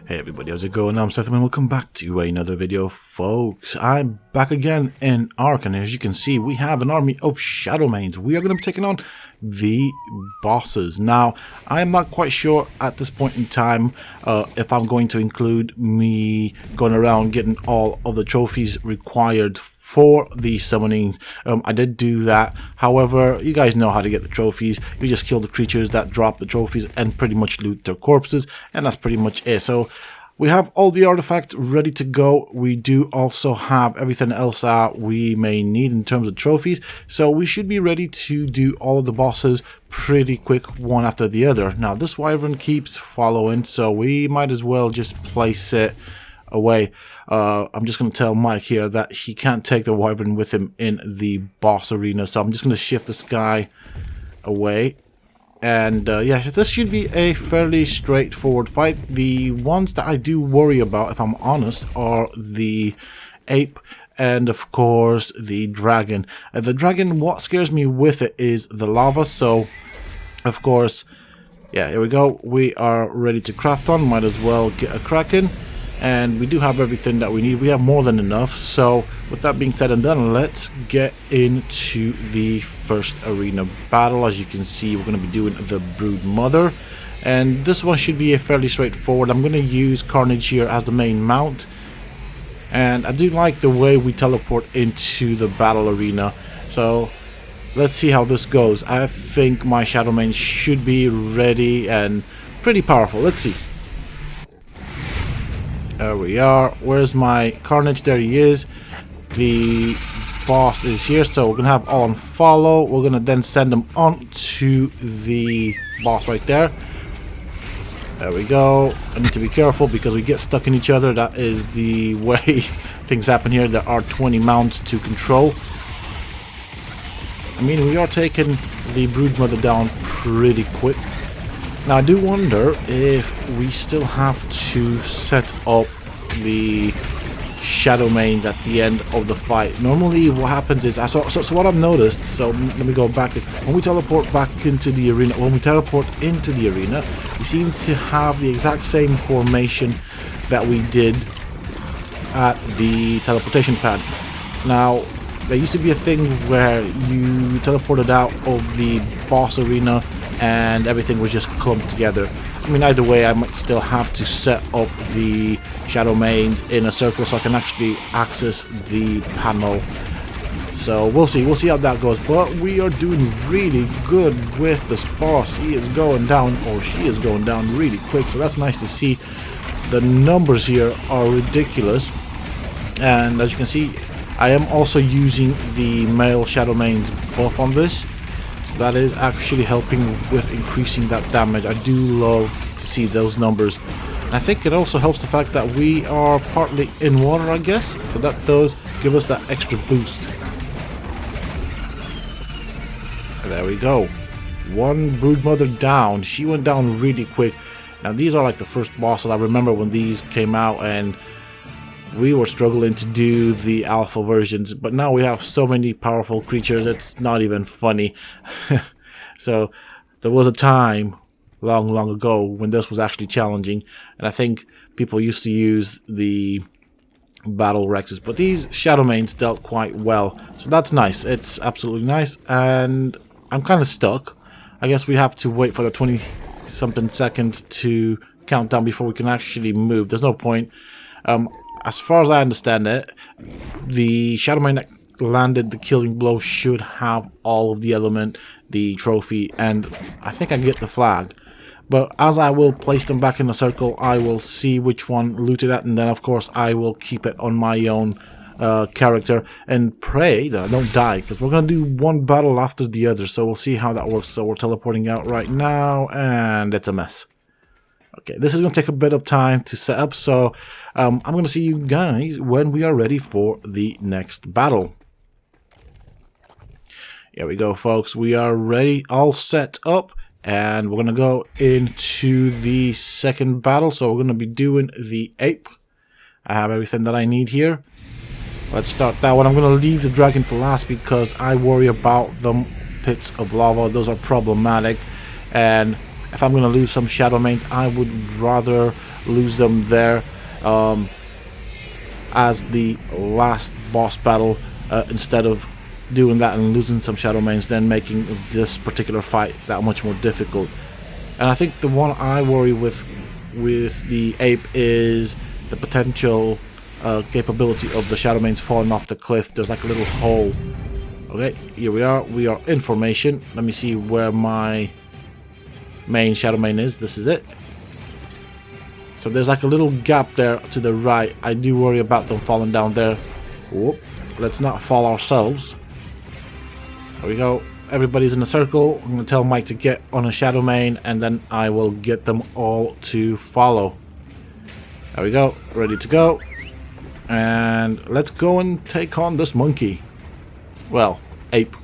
Hey everybody, how's it going? I'm Sethum and welcome back to another video, folks. I'm back again in Ark, and as you can see, we have an army of Shadowmanes. We are going to be taking on the bosses. Now, I am not quite sure at this point in time if I'm going to include me going around getting all of the trophies required for the summonings. I did do that. However, you guys know how to get the trophies. You just kill the creatures that drop the trophies and pretty much loot their corpses, and that's pretty much it. So we have all the artifacts ready to go. We do also have everything else that we may need in terms of trophies, so we should be ready to do all of the bosses pretty quick, one after the other. Now this wyvern keeps following, so we might as well just place it away. I'm just going to tell Mike here that he can't take the wyvern with him in the boss arena, so I'm just going to shift this guy away. And yeah, this should be a fairly straightforward fight. The ones that I do worry about, if I'm honest, are the ape and of course the dragon. The dragon, what scares me with it is the lava, so of course, yeah, here we go. We are ready to craft on. Might as well get a cracking. And we do have everything that we need. We have more than enough. So with that being said and done, let's get into the first arena battle. As you can see, we're going to be doing the Brood Mother, and this one should be a fairly straightforward. I'm going to use Carnage here as the main mount, and I do like the way we teleport into the battle arena. So let's see how this goes. I think my Shadowmane should be ready and pretty powerful. Let's see. There we are. Where's my Carnage? There he is. The boss is here, so we're gonna have all on follow. We're gonna then send them on to the boss right there. There we go. I need to be careful because we get stuck in each other. That is the way things happen here. There are 20 mounts to control. I mean, we are taking the Brood Mother down pretty quick. Now I do wonder if we still have to set up the Shadowmanes at the end of the fight. Normally what happens is, so what I've noticed, so let me go back, is when we teleport back into the arena, we seem to have the exact same formation that we did at the teleportation pad. Now there used to be a thing where you teleported out of the boss arena and everything was just clumped together. I mean, either way, I might still have to set up the Shadowmanes in a circle so I can actually access the panel. So we'll see how that goes. But we are doing really good with this boss. He is going down, or she is going down really quick, so that's nice to see. The numbers here are ridiculous, and as you can see, I am also using the male Shadowmanes buff on this. That is actually helping with increasing that damage. I do love to see those numbers. And I think it also helps the fact that we are partly in water, I guess. So that does give us that extra boost. There we go. One Brood Mother down. She went down really quick. Now these are like the first bosses. I remember when these came out and we were struggling to do the alpha versions, but now we have so many powerful creatures, it's not even funny. So there was a time long ago when this was actually challenging, and I think people used to use the battle Rexes, but these Shadowmanes dealt quite well, so that's nice. It's absolutely nice, and I'm kind of stuck. I guess we have to wait for the 20 something seconds to count down before we can actually move. There's no point. As far as I understand it, the Shadowmane that landed the killing blow should have all of the element, the trophy, and I think I get the flag. But as I will place them back in the circle, I will see which one looted at, and then of course I will keep it on my own character and pray that I don't die, because we're going to do one battle after the other, so we'll see how that works. So we're teleporting out right now, and it's a mess. Okay, this is going to take a bit of time to set up, so I'm going to see you guys when we are ready for the next battle. Here we go, folks. We are ready, all set up, and we're going to go into the second battle. So we're going to be doing the ape. I have everything that I need here. Let's start that one. I'm going to leave the dragon for last because I worry about the pits of lava. Those are problematic, and if I'm going to lose some Shadowmanes, I would rather lose them there as the last boss battle, instead of doing that and losing some Shadow Mains, then making this particular fight that much more difficult. And I think the one I worry with the ape is the potential capability of the Shadow Mains falling off the cliff. There's like a little hole. Okay, here we are. We are in formation. Let me see where my main Shadow Main is. This is it. So there's like a little gap there to the right. I do worry about them falling down there. Whoop. Let's not fall ourselves. There we go. Everybody's in a circle. I'm going to tell Mike to get on a Shadow Main, and then I will get them all to follow. There we go. Ready to go. And let's go and take on this monkey. Well, ape.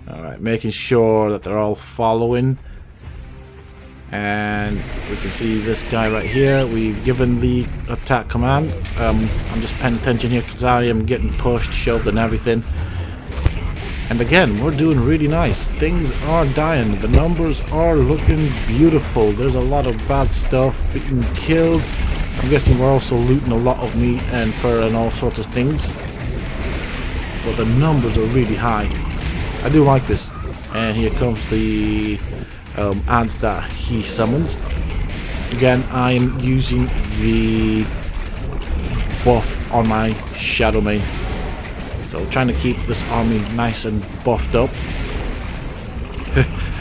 Alright, making sure that they're all following. And we can see this guy right here. We've given the attack command. I'm just paying attention here because I am getting pushed, shoved and everything. And again, we're doing really nice. Things are dying. The numbers are looking beautiful. There's a lot of bad stuff being killed. I'm guessing we're also looting a lot of meat and fur and all sorts of things. But the numbers are really high. I do like this. And here comes the ants that he summoned. Again, I am using the buff on my Shadow Main. So trying to keep this army nice and buffed up.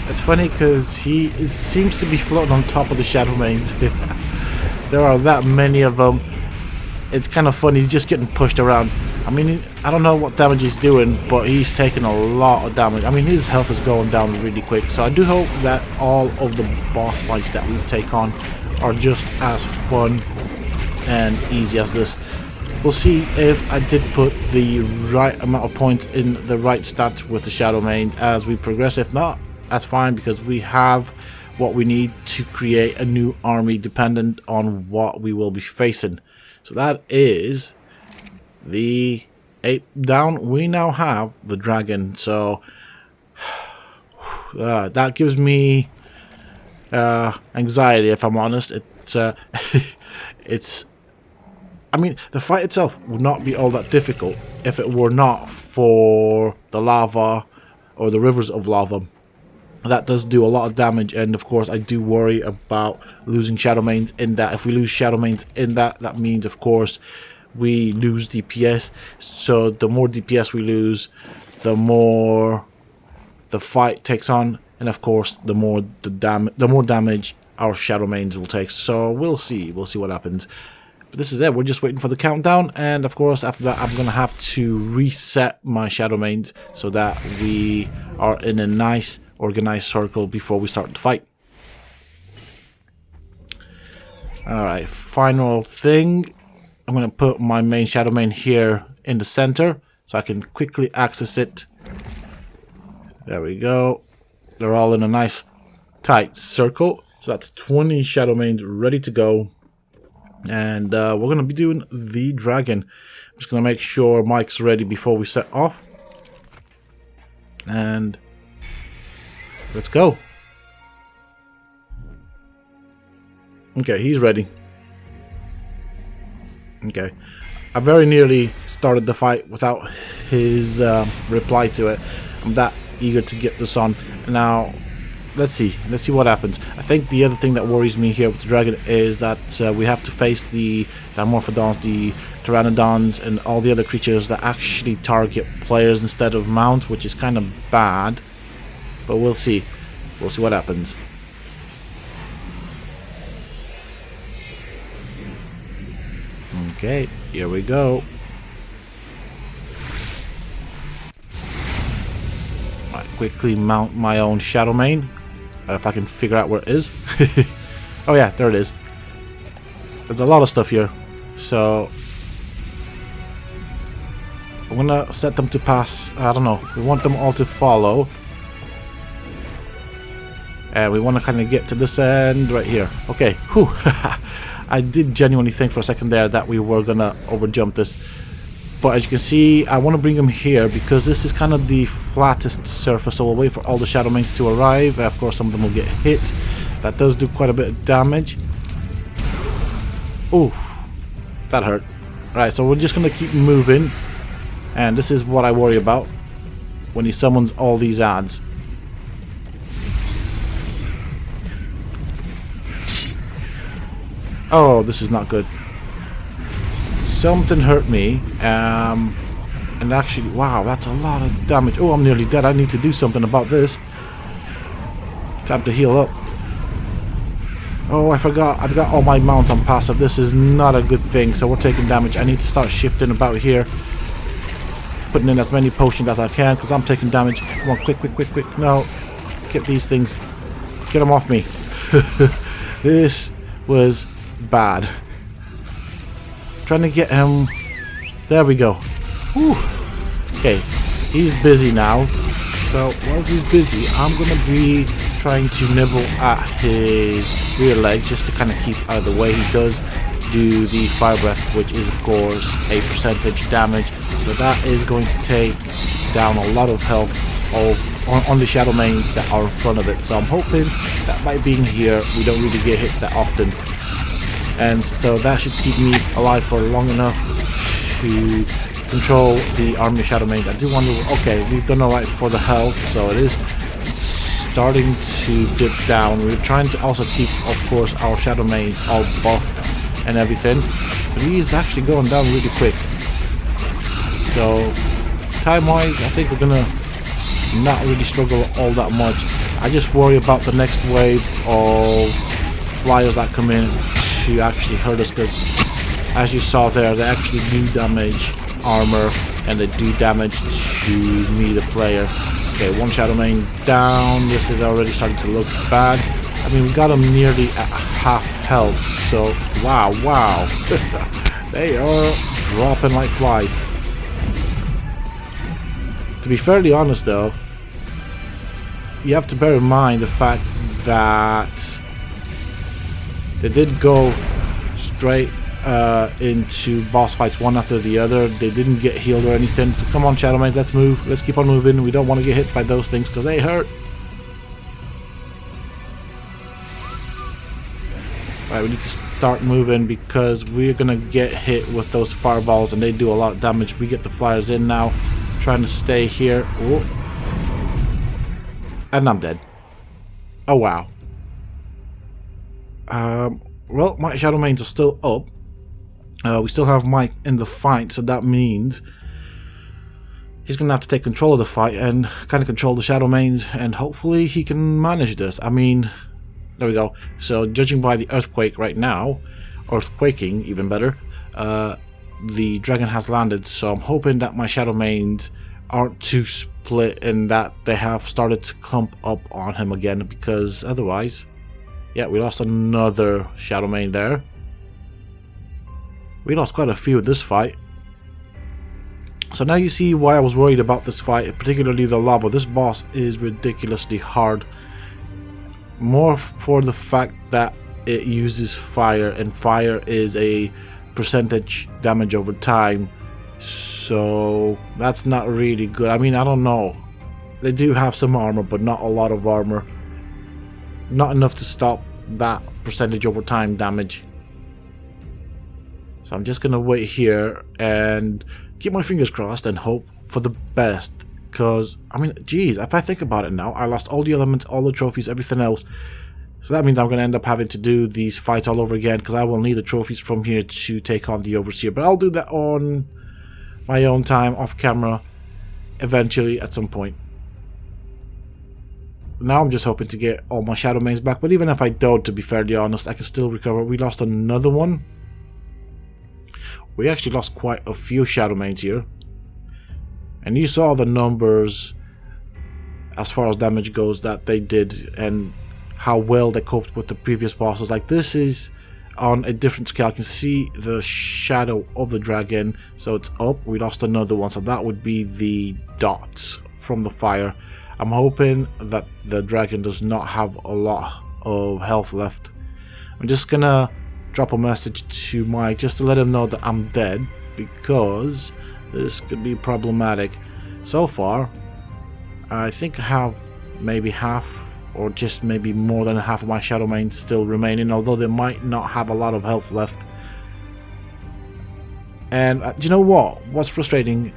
It's funny because he seems to be floating on top of the Shadow Mains. There are that many of them. It's kind of funny. He's just getting pushed around. I mean, I don't know what damage he's doing, but he's taking a lot of damage. I mean, his health is going down really quick. So I do hope that all of the boss fights that we take on are just as fun and easy as this. We'll see if I did put the right amount of points in the right stats with the Shadow Mains as we progress. If not, that's fine, because we have what we need to create a new army dependent on what we will be facing. So that is the ape down. We now have the dragon. So that gives me anxiety, if I'm honest. It's I mean, the fight itself would not be all that difficult if it were not for the lava or the rivers of lava. That does do a lot of damage, and of course I do worry about losing Shadow Mains in that. If we lose Shadow Mains in that, that means of course we lose DPS. So the more DPS we lose, the more the fight takes on, and of course the more damage our Shadow Mains will take. So we'll see what happens. But this is it. We're just waiting for the countdown, and of course after that I'm gonna have to reset my Shadow Mains so that we are in a nice organized circle before we start the fight. Alright, final thing. I'm going to put my main Shadow Main here in the center so I can quickly access it. There we go. They're all in a nice tight circle. So that's 20 Shadow Mains ready to go. And we're going to be doing the dragon. I'm just going to make sure Mike's ready before we set off. And let's go. Okay, he's ready. Okay, I very nearly started the fight without his reply to it. I'm that eager to get this on. Now, let's see what happens. I think the other thing that worries me here with the dragon is that we have to face the Dimorphodons, the Pteranodons, and all the other creatures that actually target players instead of mounts, which is kind of bad. But we'll see. We'll see what happens. Okay, here we go. Right, quickly mount my own Shadow Main. If I can figure out where it is. Oh yeah, there it is. There's a lot of stuff here. So I'm gonna set them to pass. I don't know. We want them all to follow. And we want to kind of get to this end right here. Okay, whew. I did genuinely think for a second there that we were gonna overjump this. But as you can see, I want to bring him here because this is kind of the flattest surface, so we'll wait for all the Shadow Mains to arrive. Of course, some of them will get hit. That does do quite a bit of damage. Oof, that hurt. Right, so we're just going to keep moving. And this is what I worry about when he summons all these ads. Oh, this is not good. Something hurt me. And actually, wow, that's a lot of damage. Oh, I'm nearly dead. I need to do something about this. Time to heal up. Oh, I forgot. I've got all my mounts on passive. This is not a good thing. So we're taking damage. I need to start shifting about here. Putting in as many potions as I can because I'm taking damage. Come on, quick, quick, quick, quick. No. Get these things. Get them off me. This was bad. Trying to get him. There we go. Whew. Okay, he's busy now. So while he's busy, I'm gonna be trying to nibble at his rear leg just to kind of keep out of the way. He does do the fire breath, which is of course a percentage damage. So that is going to take down a lot of health on the Shadow Mains that are in front of it. So I'm hoping that by being here, we don't really get hit that often. And so that should keep me alive for long enough to control the army of Shadow Mains. I do wonder, okay, we've done alright for the health, so it is starting to dip down. We're trying to also keep, of course, our Shadow Mains all buffed and everything. But he's actually going down really quick. So, time-wise, I think we're gonna not really struggle all that much. I just worry about the next wave of flyers that come in to actually hurt us, because as you saw there, they actually do damage armor and they do damage to me, the player. Okay, one Shadow Main down. This is already starting to look bad. I mean, we got him nearly at half health, so wow. They are dropping like flies. To be fairly honest though, you have to bear in mind the fact that they did go straight into boss fights one after the other. They didn't get healed or anything. So come on, Shadow Mains, let's move. Let's keep on moving. We don't want to get hit by those things because they hurt. Alright, we need to start moving because we're gonna get hit with those fireballs and they do a lot of damage. We get the flyers in now. Trying to stay here. Oh. And I'm dead. Oh wow. Well, my Shadow Mains are still up. We still have Mike in the fight, so that means he's gonna have to take control of the fight and kind of control the Shadow Mains, and hopefully he can manage this. I mean, there we go. So judging by the earthquake right now, earthquaking even better, the dragon has landed, so I'm hoping that my Shadow Mains aren't too split and that they have started to clump up on him again, because otherwise, yeah, we lost another Shadow Main there. We lost quite a few in this fight. So now you see why I was worried about this fight, particularly the lava. This boss is ridiculously hard. More for the fact that it uses fire, and fire is a percentage damage over time. So that's not really good. I mean, I don't know. They do have some armor, but not a lot of armor. Not enough to stop that percentage over time damage. So I'm just gonna wait here and keep my fingers crossed and hope for the best. Because, I mean, geez, if I think about it now, I lost all the elements, all the trophies, everything else. So that means I'm going to end up having to do these fights all over again, because I will need the trophies from here to take on the Overseer. But I'll do that on my own time, off camera, eventually at some point. Now I'm just hoping to get all my Shadow Mains back, but even if I don't, to be fairly honest, I can still recover. We lost another one. We actually lost quite a few Shadow Mains here. And you saw the numbers as far as damage goes that they did, and how well they coped with the previous bosses. Like, this is on a different scale. I can see the shadow of the dragon, so it's up. We lost another one, so that would be the dots from the fire. I'm hoping that the dragon does not have a lot of health left. I'm just gonna drop a message to Mike just to let him know that I'm dead, because this could be problematic. So far, I think I have maybe half, or just maybe more than half of my Shadow Mains still remaining, although they might not have a lot of health left. And do you know what? What's frustrating?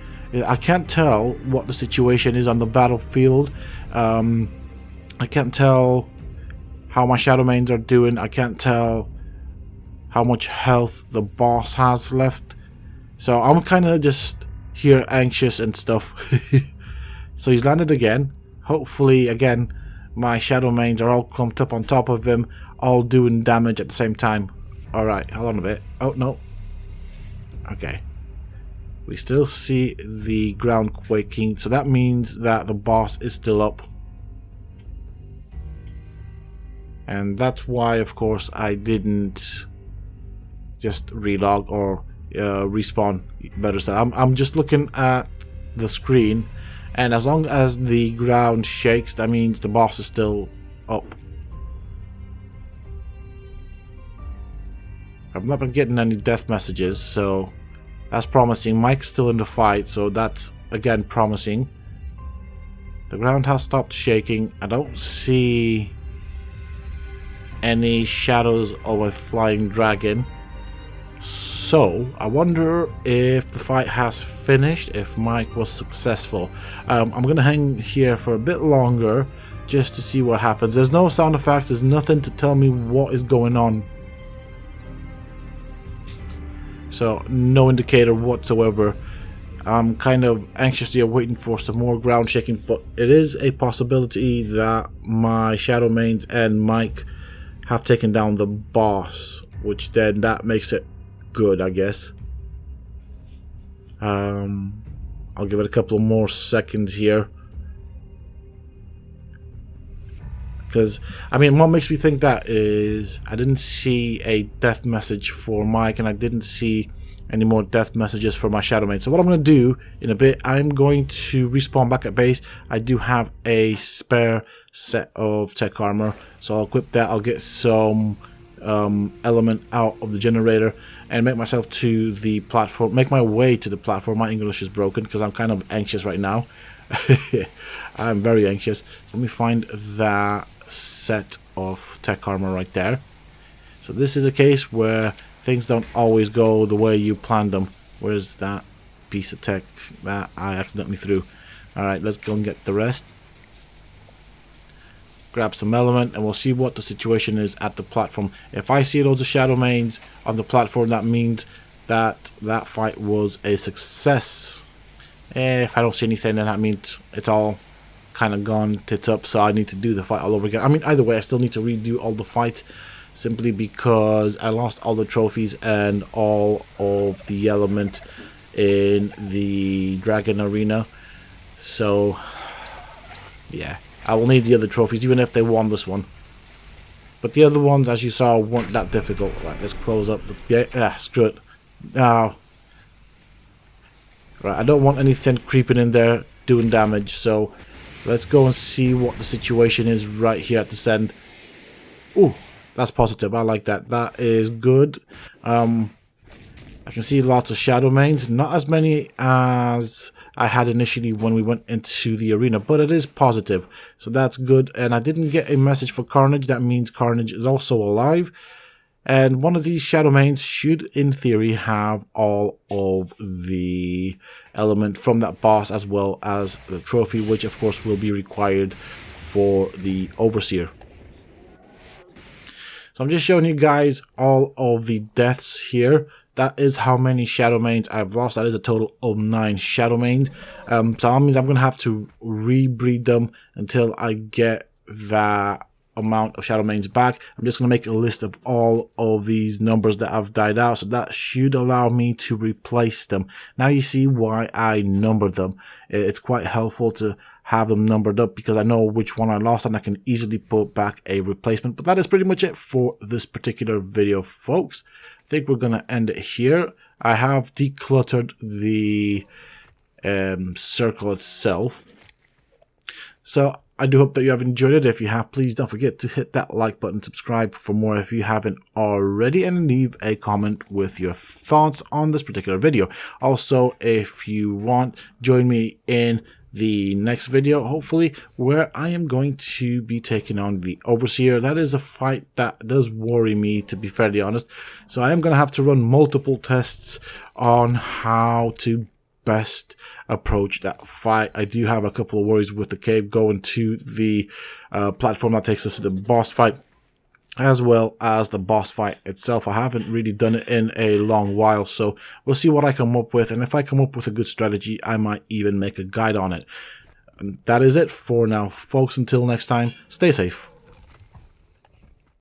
I can't tell what the situation is on the battlefield. I can't tell how my Shadow Mains are doing. I can't tell how much health the boss has left. So I'm kind of just here anxious and stuff. So he's landed again. Hopefully, again, my Shadow Mains are all clumped up on top of him, all doing damage at the same time. Alright, hold on a bit. Oh, no. Okay. We still see the ground quaking, so that means that the boss is still up. And that's why, of course, I didn't just relog or respawn. Better said, I'm just looking at the screen, and as long as the ground shakes, that means the boss is still up. I've not been getting any death messages, so that's promising. Mike's still in the fight, so that's again promising. The ground has stopped shaking. I don't see any shadows of a flying dragon. So I wonder if the fight has finished, if Mike was successful. I'm gonna hang here for a bit longer just to see what happens. There's no sound effects, there's nothing to tell me what is going on. So no indicator whatsoever. I'm kind of anxiously waiting for some more ground shaking, but it is a possibility that my Shadow Mains and Mike have taken down the boss, which then that makes it good, I guess. I'll give it a couple more seconds here, because I mean, what makes me think that is I didn't see a death message for Mike, and I didn't see any more death messages for my Shadow Main. So what I'm going to do in a bit, I'm going to respawn back at base. I do have a spare set of tech armor, so I'll equip that. I'll get some element out of the generator and make myself to the platform, make my way to the platform. My English is broken because I'm kind of anxious right now. I'm very anxious. Let me find that set of tech armor right there. So this is a case where things don't always go the way you planned them. Where's that piece of tech that I accidentally threw? Alright, let's go and get the rest. Grab some element and we'll see what the situation is at the platform. If I see loads of Shadow Mains on the platform, that means that that fight was a success. If I don't see anything, then that means it's all kind of gone tits up, so I need to do the fight all over again. I mean, either way, I still need to redo all the fights, simply because I lost all the trophies and all of the element in the Dragon Arena. So yeah, I will need the other trophies, even if they won this one. But the other ones, as you saw, weren't that difficult. Right, let's close up the... Yeah, screw it. Now, right, I don't want anything creeping in there doing damage, so let's go and see what the situation is right here at this end. Ooh, that's positive. I like that. That is good. I can see lots of Shadow Mains. Not as many as I had initially when we went into the arena, but it is positive, so that's good. And I didn't get a message for Carnage. That means Carnage is also alive, and one of these Shadow Mains should in theory have all of the element from that boss, as well as the trophy, which of course will be required for the Overseer. So I'm just showing you guys all of the deaths here. That is how many Shadow Mains I've lost. That is a total of 9 Shadow Mains. So that means I'm going to have to rebreed them until I get that amount of Shadow Mains back. I'm just going to make a list of all of these numbers that have died out. So that should allow me to replace them. Now you see why I numbered them. It's quite helpful to have them numbered up, because I know which one I lost and I can easily put back a replacement. But that is pretty much it for this particular video, folks. I think we're going to end it here. I have decluttered the circle itself. So I do hope that you have enjoyed it. If you have, please don't forget to hit that like button, subscribe for more if you haven't already, and leave a comment with your thoughts on this particular video. Also, if you want, join me in the next video, hopefully, where I am going to be taking on the Overseer. That is a fight that does worry me, to be fairly honest. So I am going to have to run multiple tests on how to best approach that fight. I do have a couple of worries with the cave going to the platform that takes us to the boss fight, as well as the boss fight itself. I haven't really done it in a long while, so we'll see what I come up with, and if I come up with a good strategy, I might even make a guide on it. And that is it for now, folks. Until next time, stay safe.